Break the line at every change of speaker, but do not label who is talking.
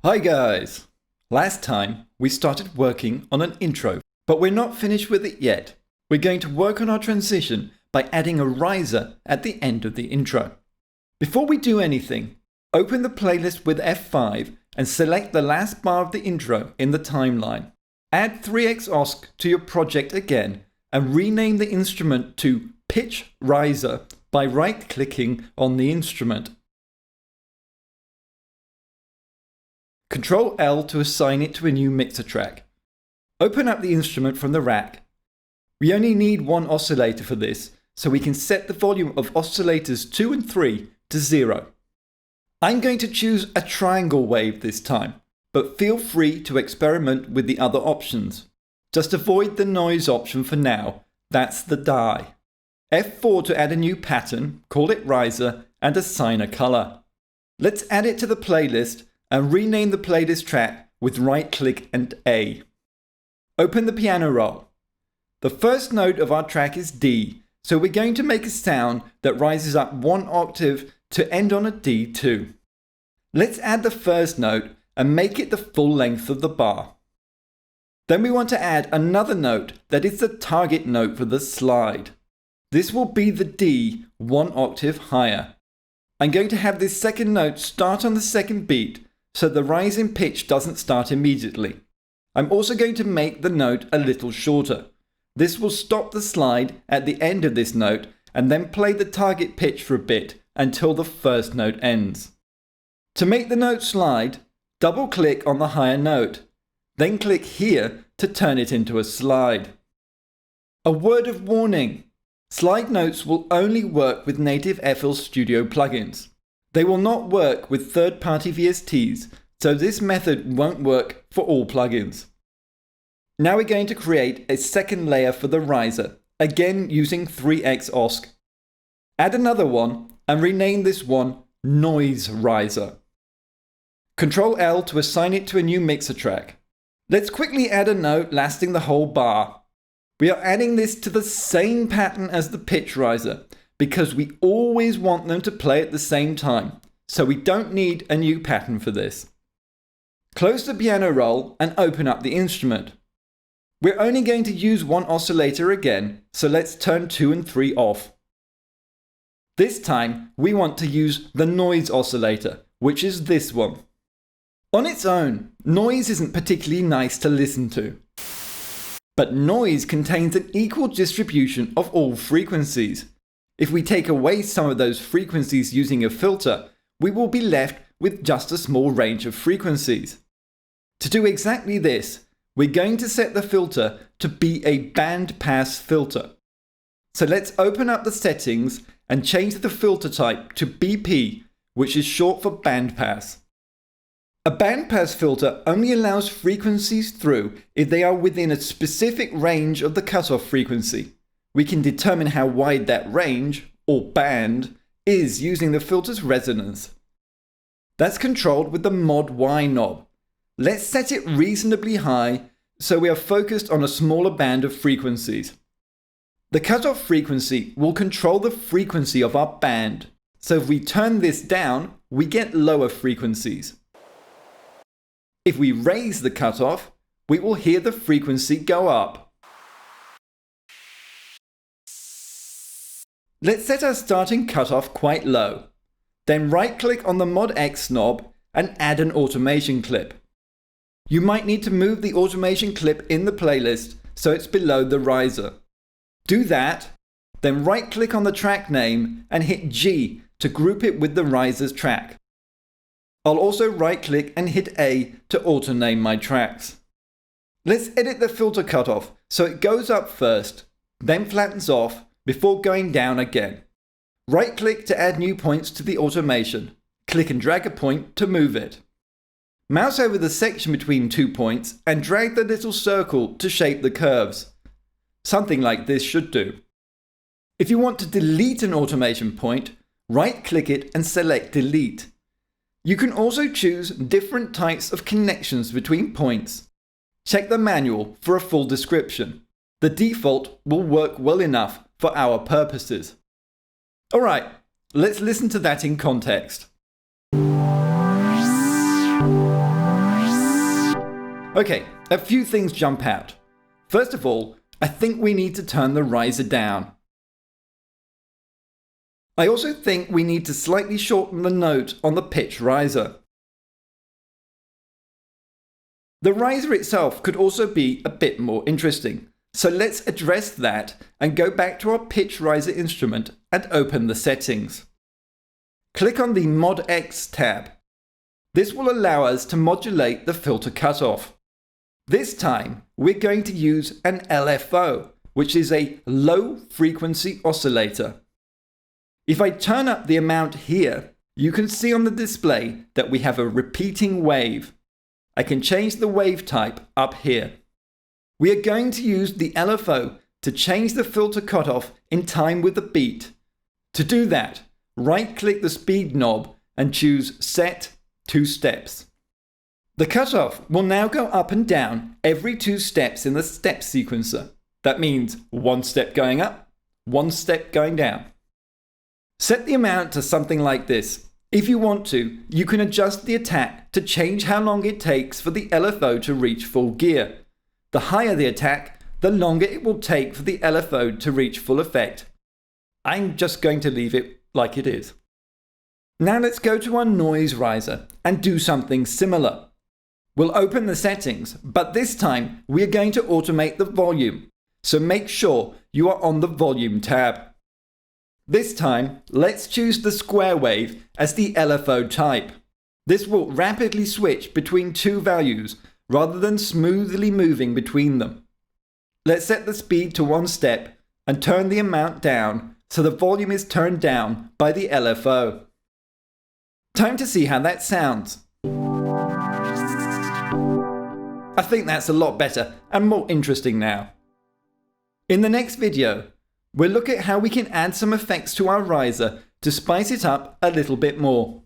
Hi guys! Last time we started working on an intro, but we're not finished with it yet. We're going to work on our transition by adding a riser at the end of the intro. Before we do anything, open the playlist with F5 and select the last bar of the intro in the timeline. Add 3xOSC to your project again and rename the instrument to Pitch Riser by right-clicking on the instrument. Ctrl L to assign it to a new mixer track. Open up the instrument from the rack. We only need one oscillator for this, so we can set the volume of oscillators 2 and 3 to 0. I'm going to choose a triangle wave this time, but feel free to experiment with the other options. Just avoid the noise option for now, that's the die. F4 to add a new pattern, call it riser, and assign a color. Let's add it to the playlist and rename the playlist track with right-click and A. Open the piano roll. The first note of our track is D, so we're going to make a sound that rises up one octave to end on a D2. Let's add the first note and make it the full length of the bar. Then we want to add another note that is the target note for the slide. This will be the D one octave higher. I'm going to have this second note start on the second beat, so the rise in pitch doesn't start immediately. I'm also going to make the note a little shorter. This will stop the slide at the end of this note and then play the target pitch for a bit until the first note ends. To make the note slide, double-click on the higher note. Then click here to turn it into a slide. A word of warning. Slide notes will only work with native FL Studio plugins. They will not work with third-party VSTs, so this method won't work for all plugins. Now we're going to create a second layer for the riser, again using 3xOSC. Add another one and rename this one Noise Riser. Ctrl L to assign it to a new mixer track. Let's quickly add a note lasting the whole bar. We are adding this to the same pattern as the pitch riser, because we always want them to play at the same time, so we don't need a new pattern for this. Close the piano roll and open up the instrument. We're only going to use one oscillator again, so let's turn 2 and 3 off. This time we want to use the noise oscillator, which is this one. On its own, noise isn't particularly nice to listen to. But noise contains an equal distribution of all frequencies. If we take away some of those frequencies using a filter, we will be left with just a small range of frequencies. To do exactly this, we're going to set the filter to be a bandpass filter. So let's open up the settings and change the filter type to BP, which is short for bandpass. A bandpass filter only allows frequencies through if they are within a specific range of the cutoff frequency. We can determine how wide that range, or band, is using the filter's resonance. That's controlled with the Mod Y knob. Let's set it reasonably high so we are focused on a smaller band of frequencies. The cutoff frequency will control the frequency of our band, so if we turn this down, we get lower frequencies. If we raise the cutoff, we will hear the frequency go up. Let's set our starting cutoff quite low. Then right-click on the Mod X knob and add an automation clip. You might need to move the automation clip in the playlist so it's below the riser. Do that, then right-click on the track name and hit G to group it with the riser's track. I'll also right-click and hit A to auto-name my tracks. Let's edit the filter cutoff so it goes up first, then flattens off, before going down again. Right-click to add new points to the automation. Click and drag a point to move it. Mouse over the section between 2 points and drag the little circle to shape the curves. Something like this should do. If you want to delete an automation point, right-click it and select Delete. You can also choose different types of connections between points. Check the manual for a full description. The default will work well enough for our purposes. Alright, let's listen to that in context. Okay, a few things jump out. First of all, I think we need to turn the riser down. I also think we need to slightly shorten the note on the pitch riser. The riser itself could also be a bit more interesting, so let's address that and go back to our pitch riser instrument and open the settings. Click on the Mod X tab. This will allow us to modulate the filter cutoff. This time, we're going to use an LFO, which is a low frequency oscillator. If I turn up the amount here, you can see on the display that we have a repeating wave. I can change the wave type up here. We are going to use the LFO to change the filter cutoff in time with the beat. To do that, right-click the speed knob and choose Set 2 Steps. The cutoff will now go up and down every 2 steps in the step sequencer. That means 1 step going up, 1 step going down. Set the amount to something like this. If you want to, you can adjust the attack to change how long it takes for the LFO to reach full gear. The higher the attack, the longer it will take for the LFO to reach full effect. I'm just going to leave it like it is. Now let's go to our noise riser and do something similar. We'll open the settings, but this time we are going to automate the volume, so make sure you are on the volume tab. This time, let's choose the square wave as the LFO type. This will rapidly switch between 2 values rather than smoothly moving between them. Let's set the speed to 1 step and turn the amount down so the volume is turned down by the LFO. Time to see how that sounds. I think that's a lot better and more interesting now. In the next video, we'll look at how we can add some effects to our riser to spice it up a little bit more.